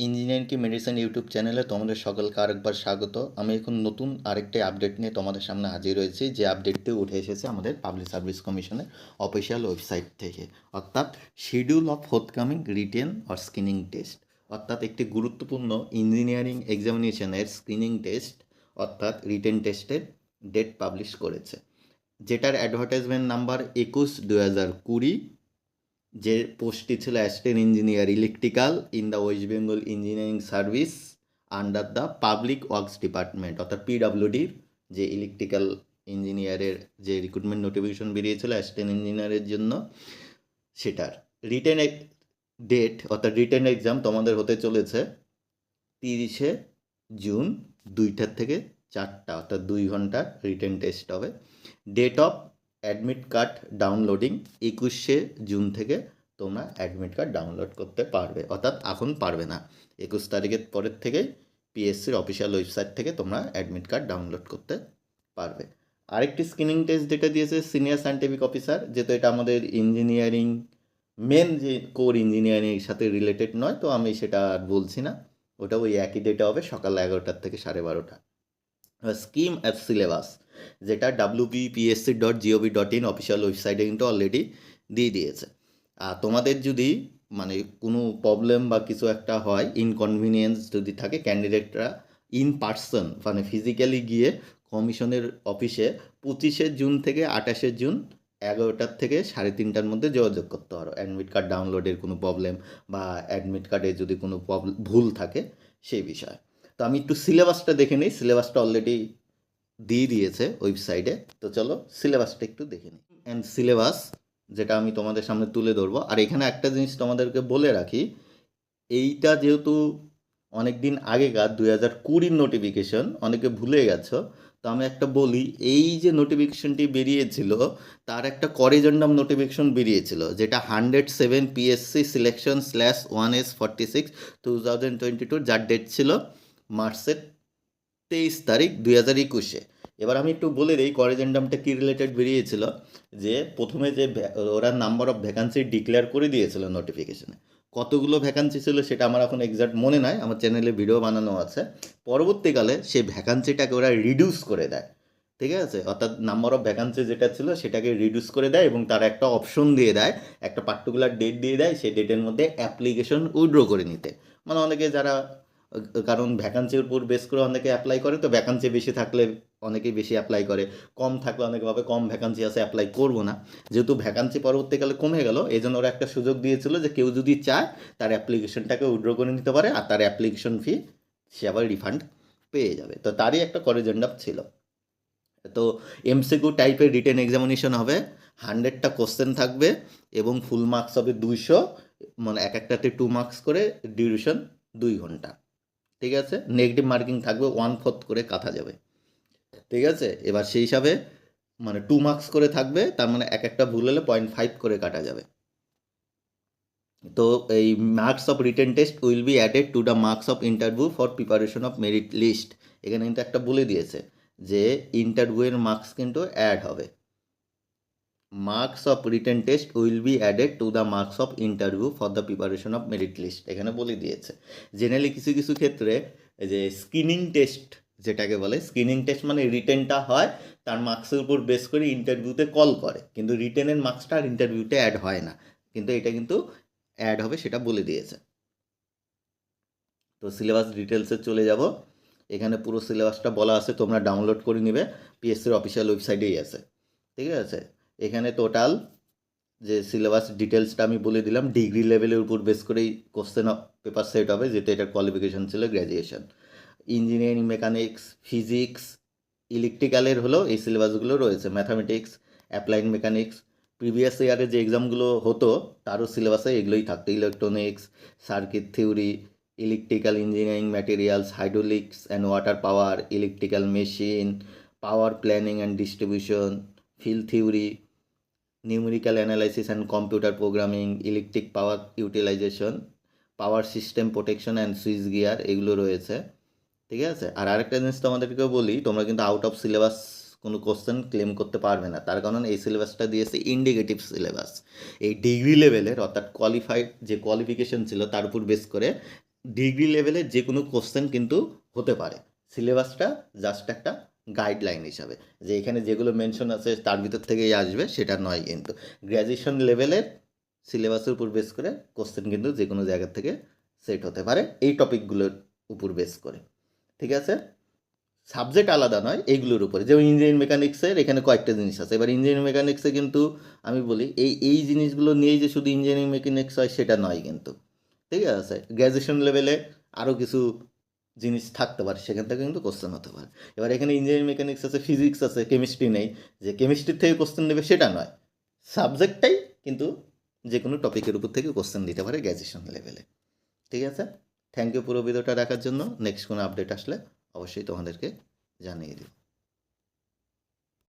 Engineering কি medicine YouTube চ্যানেলে তোমাদের সকলকে আরেকবার স্বাগত। আমি এখন নতুন আরেকটি আপডেট নিয়ে তোমাদের সামনে হাজির হয়েছি, যে আপডেটটি উঠে এসেছে আমাদের পাবলিক সার্ভিস কমিশনের অফিসিয়াল ওয়েবসাইট থেকে, অর্থাৎ schedule of forthcoming written or screening test. অর্থাৎ একটি গুরুত্বপূর্ণ ইঞ্জিনিয়ারিং এক্সামিনেশনের স্ক্রিনিং টেস্ট অর্থাৎ রিটেন টেস্টের ডেট পাবলিশ করেছে, যেটার অ্যাডভার্টাইজমেন্ট নাম্বার 21/2020। যে পোস্টটি ছিল assistant engineer electrical in the West Bengal engineering service under the public works department, অর্থাৎ পিডাব্লিউডির যে ইলেকট্রিক্যাল ইঞ্জিনিয়ারের যে রিক্রুটমেন্ট নোটিফিকেশন বেরিয়েছিল অ্যাসিস্ট্যান্ট ইঞ্জিনিয়ারের জন্য, সেটার রিটেন ডেট অর্থাৎ রিটেন এক্সাম তোমাদের হতে চলেছে 30শে জুন 2টা থেকে 4টা, অর্থাৎ 2 ঘন্টা রিটেন টেস্ট হবে। Date of admit card downloading 21শে জুন থেকে তোমরা অ্যাডমিট কার্ড ডাউনলোড করতে পারবে, অর্থাৎ এখন পারবে না, 21 তারিখের পরের থেকে পিএসসির অফিসিয়াল ওয়েবসাইট থেকে তোমরা অ্যাডমিট কার্ড ডাউনলোড করতে পারবে। আরেকটি স্ক্রিনিং টেস্ট যেটা দিয়েছে সিনিয়র সায়েন্টিফিক অফিসার, যেহেতু এটা আমাদের ইঞ্জিনিয়ারিং মেন যে কোর ইঞ্জিনিয়ারিংয়ের সাথে রিলেটেড নয়, তো আমি সেটা আর বলছি না, ওটা ওই একই ডেটে হবে সকাল 11টা থেকে 12:30। স্কিম অ্যাট সিলেবাস, যেটা wbpsc.gov.in অফিসিয়াল ওয়েবসাইটে কিন্তু অলরেডি দিয়ে দিয়েছে। আর তোমাদের যদি মানে কোনো প্রবলেম বা কিছু একটা হয়, ইনকনভিনিয়েন্স যদি থাকে, ক্যান্ডিডেটরা ইন পার্সন মানে ফিজিক্যালি গিয়ে কমিশনের অফিসে 25শে জুন থেকে 28শে জুন 11টার থেকে 3:30টার মধ্যে যোগাযোগ করতে পারো। অ্যাডমিট কার্ড ডাউনলোডের কোনো প্রবলেম বা অ্যাডমিট কার্ডে যদি কোনো ভুল থাকে সেই বিষয়ে। তো আমি একটু সিলেবাসটা দেখে নিই, সিলেবাসটা অলরেডি দিয়ে দিয়েছে ওয়েবসাইটে, তো চলো সিলেবাসটা একটু দেখে নিই। অ্যান্ড সিলেবাস যেটা আমি তোমাদের সামনে তুলে ধরবো। আর এখানে একটা জিনিস তোমাদেরকে বলে রাখি, এইটা যেহেতু অনেক দিন আগেকার 2020 নোটিফিকেশন, অনেকে ভুলে গেছো, তো আমি একটা বলি, এই যে নোটিফিকেশনটি বেরিয়েছিল তার একটা করেজেন্ডাম নোটিফিকেশন বেরিয়েছিল, যেটা 107 পিএসসি সিলেকশন /1S46 2022, যার ডেট ছিল মার্চের 23 তারিখ 2021-এ। এবার আমি একটু বলে দিই করেজেন্ডামটা কী রিলেটেড বেরিয়েছিল। যে প্রথমে যে ওরা নাম্বার অফ ভ্যাকান্সি ডিক্লেয়ার করে দিয়েছিল নোটিফিকেশনে, কতগুলো ভ্যাকান্সি ছিল সেটা আমার এখন এক্সাক্ট মনে নাই, আমার চ্যানেলে ভিডিও বানানো আছে। পরবর্তীকালে সেই ভ্যাকান্সিটাকে ওরা রিডিউস করে দেয়, ঠিক আছে, অর্থাৎ নাম্বার অফ ভ্যাকান্সি যেটা ছিল সেটাকে রিডিউস করে দেয় এবং তার একটা অপশন দিয়ে দেয়, একটা পার্টিকুলার ডেট দিয়ে দেয়, সেই ডেটের মধ্যে অ্যাপ্লিকেশন উইথড্র করে নিতে। মানে অনেকে যারা, কারণ ভ্যাকান্সির উপর বেস করে অনেকে অ্যাপ্লাই করে, তো ভ্যাকান্সি বেশি থাকলে অনেকেই বেশি অ্যাপ্লাই করে, কম থাকলে অনেকে ভাবে কম ভ্যাকান্সি আছে অ্যাপ্লাই করবো না। যেহেতু ভ্যাকান্সি পরবর্তীকালে কমে গেল, এই জন্য ওরা একটা সুযোগ দিয়েছিল যে কেউ যদি চায় তার অ্যাপ্লিকেশনটাকে উইথড্র করে নিতে পারে, আর তার অ্যাপ্লিকেশন ফি সে আবার রিফান্ড পেয়ে যাবে। তো তারই একটা করেজেন্ডাম ছিল। তো এমসিকিউ টাইপের রিটেন এক্সামিনেশন হবে, 100টা কোশ্চেন থাকবে এবং ফুল মার্কস হবে 200, মানে এক একটাতে 2 মার্কস করে, ডিউরেশন 2 ঘন্টা, ঠিক আছে। নেগেটিভ মার্কিং থাকবে 1/4 করে কাটা যাবে, ঠিক আছে। এবার সেই হিসাবে মানে 2 মার্কস করে থাকবে, তার মানে এক একটা ভুল হলে 0.5 করে কাটা যাবে। তো এই marks of written test will be added to the marks of interview for preparation of merit list. এখানে কিন্তু একটা বলে দিয়েছে যে ইন্টারভিউয়ের মার্কস কিন্তু অ্যাড হবে। Marks of written test will be added to the marks of interview for the preparation of merit list, এখানে বলে দিয়েছে। জেনারেলি কিছু কিছু ক্ষেত্রে যে স্ক্রিনিং টেস্ট যেটাকে বলে, স্ক্রিনিং টেস্ট মানে রিটেনটা হয়, তার মার্কসের উপর বেস করে ইন্টারভিউতে কল করে, কিন্তু রিটেনের মার্কসটা আর ইন্টারভিউতে অ্যাড হয় না, কিন্তু এটা কিন্তু অ্যাড হবে, সেটা বলে দিয়েছে। তো সিলেবাস ডিটেলসে চলে যাব, এখানে পুরো সিলেবাসটা বলা আছে, তোমরা ডাউনলোড করে নিবে, পিএসসির অফিসিয়াল ওয়েবসাইটেই আছে, ঠিক আছে। এখানে টোটাল যে সিলেবাস ডিটেলসটা আমি বলে দিলাম, ডিগ্রি লেভেলের উপর বেস করেই কোশ্চেন পেপার সেট হবে, যেটা এটার কোয়ালিফিকেশন ছিল গ্র্যাজুয়েশন। ইঞ্জিনিয়ারিং, মেকানিক্স, ফিজিক্স, ইলেকট্রিক্যালের হলেও এই সিলেবাসগুলো রয়েছে, ম্যাথামেটিক্স, অ্যাপ্লাইড মেকানিক্স, প্রিভিয়াস ইয়ারে যে এক্সামগুলো হতো তারও সিলেবাসে এগুলোই থাকতো, electronics, circuit theory, electrical engineering materials, hydraulics and water power, electrical machine, power planning and distribution, field theory, numerical analysis and computer programming, electric power utilization, power system protection and switchgear, এগুলো রয়েছে, ঠিক আছে। আর আরেকটা জিনিস তোমাদেরকে বলি, তোমরা কিন্তু আউট অফ সিলেবাস কোনো কোশ্চেন ক্লেম করতে পারবে না, তার কারণ এই সিলেবাসটা দিয়েছে ইন্ডিকেটিভ সিলেবাস। এই ডিগ্রি লেভেলের অর্থাৎ কোয়ালিফাইড যে কোয়ালিফিকেশন ছিল তার উপর বেস করে ডিগ্রি লেভেলের যে কোনো কোশ্চেন কিন্তু হতে পারে। সিলেবাসটা জাস্ট একটা গাইডলাইন হিসাবে, যে এখানে যেগুলো মেনশন আছে তার ভিতর থেকেই আসবে সেটা নয় কিন্তু। গ্র্যাজুয়েশন লেভেলের সিলেবাসের উপর বেস করে কোশ্চেন কিন্তু যে কোনো জায়গা থেকে সেট হতে পারে এই টপিকগুলোর উপর বেস করে, ঠিক আছে? সাবজেক্ট আলাদা নয়, এইগুলোর উপরে। যেমন ইঞ্জিনিয়ারিং মেকানিক্সের এখানে কয়েকটা জিনিস আছে। এবার ইঞ্জিনিয়ারিং মেকানিক্সে কিন্তু আমি বলি এই জিনিসগুলো নিয়েই যে শুধু ইঞ্জিনিয়ারিং মেকানিক্স হয় সেটা নয় কিন্তু, ঠিক আছে? গ্র্যাজুয়েশন লেভেলে আরও কিছু জিনিস থাকতে পারে, সেখান থেকে কিন্তু কোশ্চেন হতে পারে। এবার এখানে ইঞ্জিনিয়ারিং মেকানিক্স আছে, ফিজিক্স আছে, কেমিস্ট্রি নেই, যে কেমিস্ট্রির থেকে কোশ্চেন নেবে সেটা নয়। সাবজেক্টটাই কিন্তু যে কোনো টপিকের উপর থেকে কোশ্চেন দিতে পারে গ্র্যাজুয়েশন লেভেলে, ঠিক আছে? থ্যাংক ইউ পুরো ভিডিওটা দেখার জন্য। নেক্সট কোনো আপডেট আসলে অবশ্যই তোমাদেরকে জানিয়ে দিই।